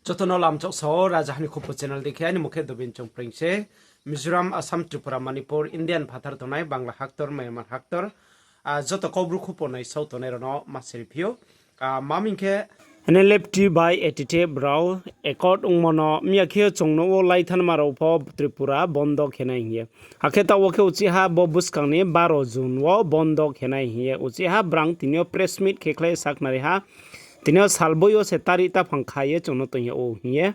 जतन लामचक सौ राजधानी खुप चैनल देखिए मुखे दुबिन चौप्रिंग से मिजोराम असम त्रिपुरा मणिपुर इंडियन भातर तोनाय बांग्ला हाक्तर म्यांमार हाक्तर जत कब्रु खुप नै सौ तोनाय रनो मासे review मामिंखे NLFT by etite brau ekot ungmono miakhe chongno laithan maro pho Tripura bondo khenai hiye akheta woke uchiha bo buskangni 12 June wo bondo khenai hiye uchiha brang tinio press meet kheklai saknari ha tinio salboyo se tarita phangkhaye chongno toye o hiye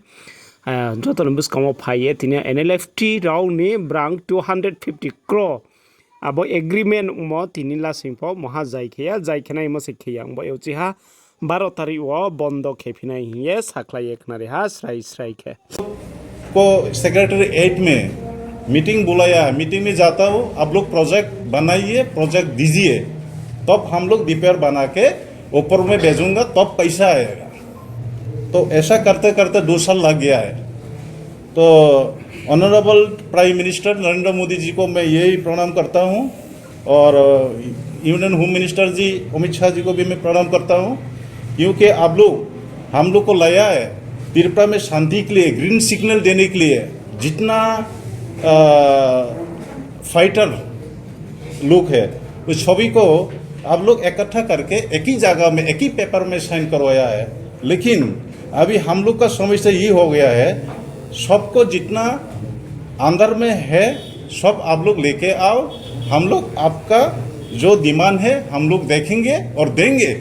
joton buskamo phaye tinio NLFT rau ni brang 250 crore abo agreement umo tinila singpho moha jaikheya jaikhenai mo sekheyang bo uchiha 12 तारीख वो बंद खेफिना ही है साखलाई एक नरे हा सराई के को secretary 8 में meeting बुलाया है। मीटिंग में जाता हूँ, आप लोग प्रोजेक्ट बनाइए, प्रोजेक्ट दीजिए, तब हम लोग डीपीआर बना के ऊपर में भेजूंगा, तब पैसा आएगा। तो ऐसा करते करते 2 साल लग गया है। तो honourable prime minister Narendra Modi ji को मैं यही प्रणाम करता हूँ और union home minister ji Amit Shah ji को भी मैं प्रणाम करता हूँ, क्योंकि आप लोग हम लोग को लाया है त्रिपुरा में शांति के लिए, ग्रीन सिग्नल देने के लिए। जितना फाइटर लोग है उस सभी को आप लोग इकट्ठा करके एक ही जगह में एक ही पेपर में साइन करवाया है। लेकिन अभी हम लोग का समस्या ये हो गया है, सबको जितना अंदर में है सब आप लोग लेके आओ, हम लोग आपका जो डिमांड है हम लोग देखेंगे और देंगे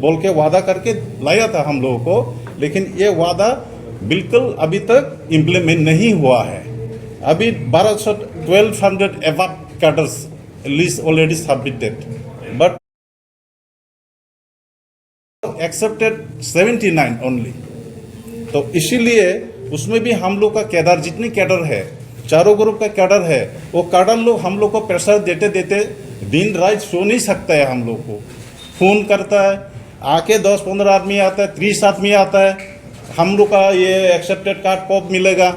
बोल के वादा करके लाया था हम लोगों को। लेकिन ये वादा बिल्कुल अभी तक इम्प्लीमेंट नहीं हुआ है। अभी 1200 above cadres list already submitted, but accepted 79 only। तो इसीलिए उसमें भी हम लोग का कैडर, जितनी कैडर है, चारों ग्रुप का कैडर है, वो कैडर लोग हम लोग को प्रेशर देते देते दिन रात सो नहीं सकता है। हम लोग को फोन करता है, आके 10-15 आदमी आता है, 30 आदमी आता है, हम लोग का ये एक्सेप्टेड कार्ड कब मिलेगा,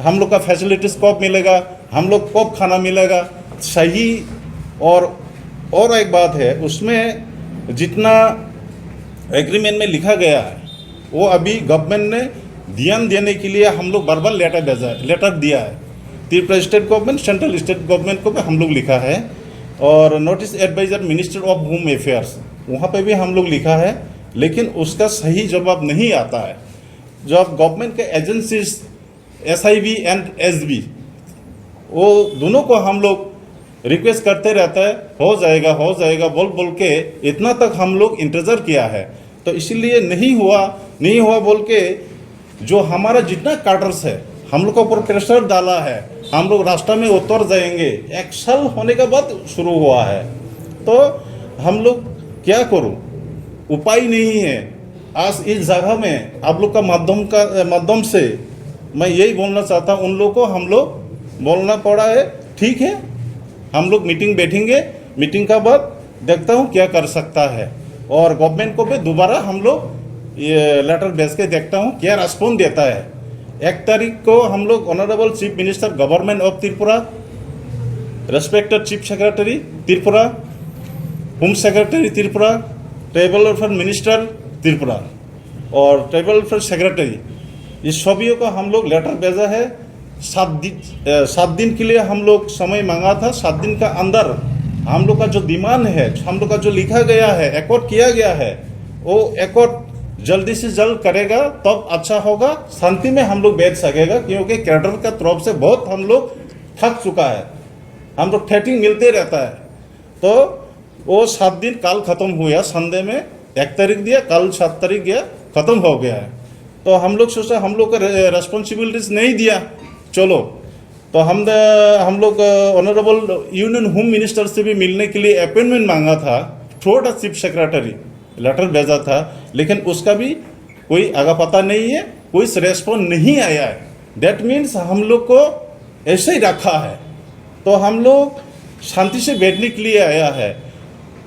हम लोग का फैसिलिटीज कब मिलेगा, हम लोग कब खाना मिलेगा सही। और एक बात है, उसमें जितना एग्रीमेंट में लिखा गया है वो अभी गवर्नमेंट ने ध्यान देने के लिए हम लोग बार लेटर दिया है। Tripura state government, central state government को भी हम लोग लिखा है और notice adviser minister of home affairs वहाँ पे भी हम लोग लिखा है, लेकिन उसका सही जवाब नहीं आता है। जब गवर्नमेंट के एजेंसीज SIB एंड SB वो दोनों को हम लोग रिक्वेस्ट करते रहता है, हो जाएगा बोल के इतना तक हम लोग इंतजार किया है। तो इसीलिए नहीं हुआ बोल के जो हमारा जितना कार्डर्स है हम लोग को ऊपर प्रेशर डाला है, हम लोग रास्ता में उतर जाएंगे। 1 साल होने के बाद शुरू हुआ है, तो हम लोग क्या करूं, उपाय नहीं है। आज इस जगह में आप लोग का माध्यम से मैं यही बोलना चाहता हूं, उन लोगों को हम लोग बोलना पड़ा है, ठीक है हम लोग मीटिंग बैठेंगे, मीटिंग का बाद देखता हूं क्या कर सकता है और गवर्नमेंट को भी दोबारा हम लोग ये लेटर भेज के देखता हूं क्या रेस्पॉन्स देता है। 1 तारीख को हम लोग honourable chief minister government of Tripura, respected chief secretary Tripura, home secretary Tripura, tribal welfare minister Tripura और ट्राइबल वेलफेयर सेक्रेटरी, इस सभी को हम लोग लेटर भेजा है। 7 दिन के लिए हम लोग समय मांगा था। 7 दिन का अंदर हम लोग का जो डिमांड है, हम लोग का जो लिखा गया है, एकॉर्ड किया गया है, वो एकॉर्ड जल्दी से जल्द करेगा तब अच्छा होगा, शांति में हम लोग बैठ सकेगा। क्योंकि कैडर का तरफ से बहुत हम लोग थक चुका है, हम लोग थ्रेटिंग मिलते रहता है। तो वो 7 दिन कल खत्म हुआ, संडे में 1 तारीख दिया, कल 7 तारीख गया, खत्म हो गया है। तो हम लोग सोचा हम लोग का रेस्पॉन्सिबिलिटीज नहीं दिया, चलो तो हम लोग ऑनरेबल यूनियन होम मिनिस्टर से भी मिलने के लिए अपॉइंटमेंट मांगा था, थोड़ा चीफ सेक्रेटरी लेटर भेजा था, लेकिन उसका भी कोई आगा पता नहीं है, कोई रेस्पॉन्स नहीं आया है। दैट मीन्स हम लोग को ऐसे ही रखा है। तो हम लोग शांति से बैठने के लिए आया है,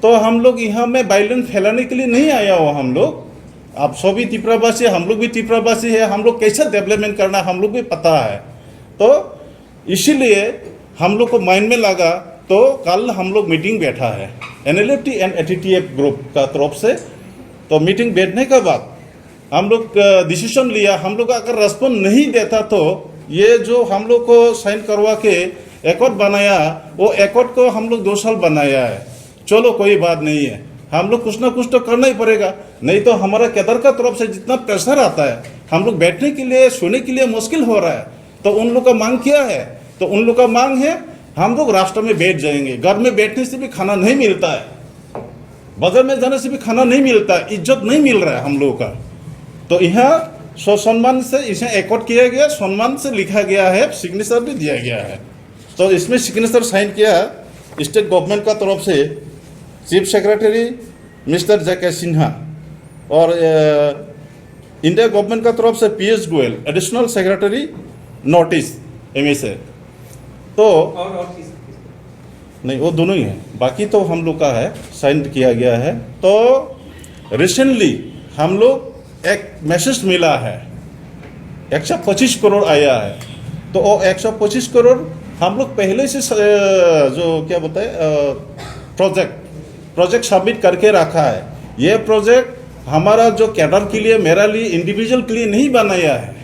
तो हम लोग यहाँ में वायलेंस फैलाने के लिए नहीं आया हो। हम लोग आप सभी त्रिपुरावासी, हम लोग भी त्रिपुरावासी है, हम लोग कैसे डेवलपमेंट करना हम लोग भी पता है। तो इसीलिए हम लोग को माइंड में लगा, तो कल हम लोग मीटिंग बैठा है NLFT एंड ATTF ग्रुप का तरफ से। तो मीटिंग बैठने के बाद हम लोग डिसीजन लिया, हम लोग अगर रेस्पॉन्स नहीं देता तो ये जो हम लोग को साइन करवा के एकॉर्ड बनाया, वो एकॉर्ड को हम लोग 2 साल बनाया है। चलो कोई बात नहीं है, हम लोग कुछ ना कुछ तो करना ही पड़ेगा, नहीं तो हमारा केदार का तरफ से जितना प्रेशर आता है, हम लोग बैठने के लिए सोने के लिए मुश्किल हो रहा है। तो उन लोग का मांग क्या है? तो उन लोग का मांग है हम लोग राष्ट्र में बैठ जाएंगे। घर में बैठने से भी खाना नहीं मिलता है, बाजार में जाने से भी खाना नहीं मिलता है, इज्जत नहीं मिल रहा है हम लोगों का। तो यहाँ सम्मान से इसे एकॉर्ड किया गया, सम्मान से लिखा गया है, सिग्नेचर भी दिया गया है। तो इसमें सिग्नेचर साइन किया स्टेट गवर्नमेंट का तरफ से chief secretary mister JK. Sinha और इंडिया गवर्नमेंट का तरफ से PS Goyal additional secretary north east MSA। तो और नहीं, वो दोनों ही हैं, बाकी तो हम लोग का है, साइन किया गया है। तो रिसेंटली हम लोग एक मैसेज मिला है, 125 करोड़ आया है। तो वो 125 करोड़ हम लोग पहले से जो क्या बताए प्रोजेक्ट सबमिट करके रखा है। ये प्रोजेक्ट हमारा जो कैडर के लिए, मेरा लिए, इंडिविजुअल के लिए नहीं बनाया है।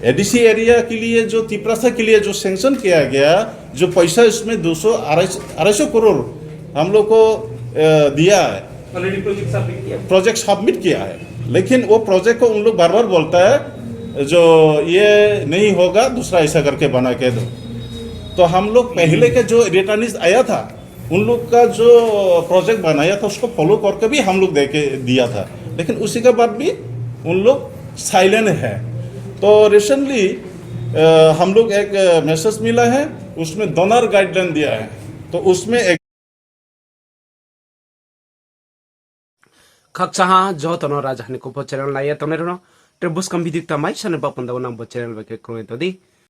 एडीसी एरिया के लिए जो तिपरासा के लिए जो सैंक्शन किया गया, जो पैसा इसमें 200-250 करोड़ हम लोग को दिया है, ऑलरेडी प्रोजेक्ट सबमिट किया है। लेकिन वो प्रोजेक्ट को उन लोग बार बार बोलता है जो ये नहीं होगा, दूसरा ऐसा करके बना के दो। तो हम लोग पहले के जो रिटर्निस आया था, उन लोग का जो प्रोजेक्ट बनाया था उसको फॉलो करके भी हम लोग दे के दिया था, लेकिन उसी के बाद भी उन लोग साइलेंट है। तो रिसेंटली हम लोग एक मैसेज मिला है, उसमें डोनर गाइडलाइन दिया है। तो उसमें एक खक्साहा जो तनो राजधानी को चैनल लाया तने रनो ट्रेबुस कम विदिक तमाई सन बापन दावना चैनल बके क्रोय तो दी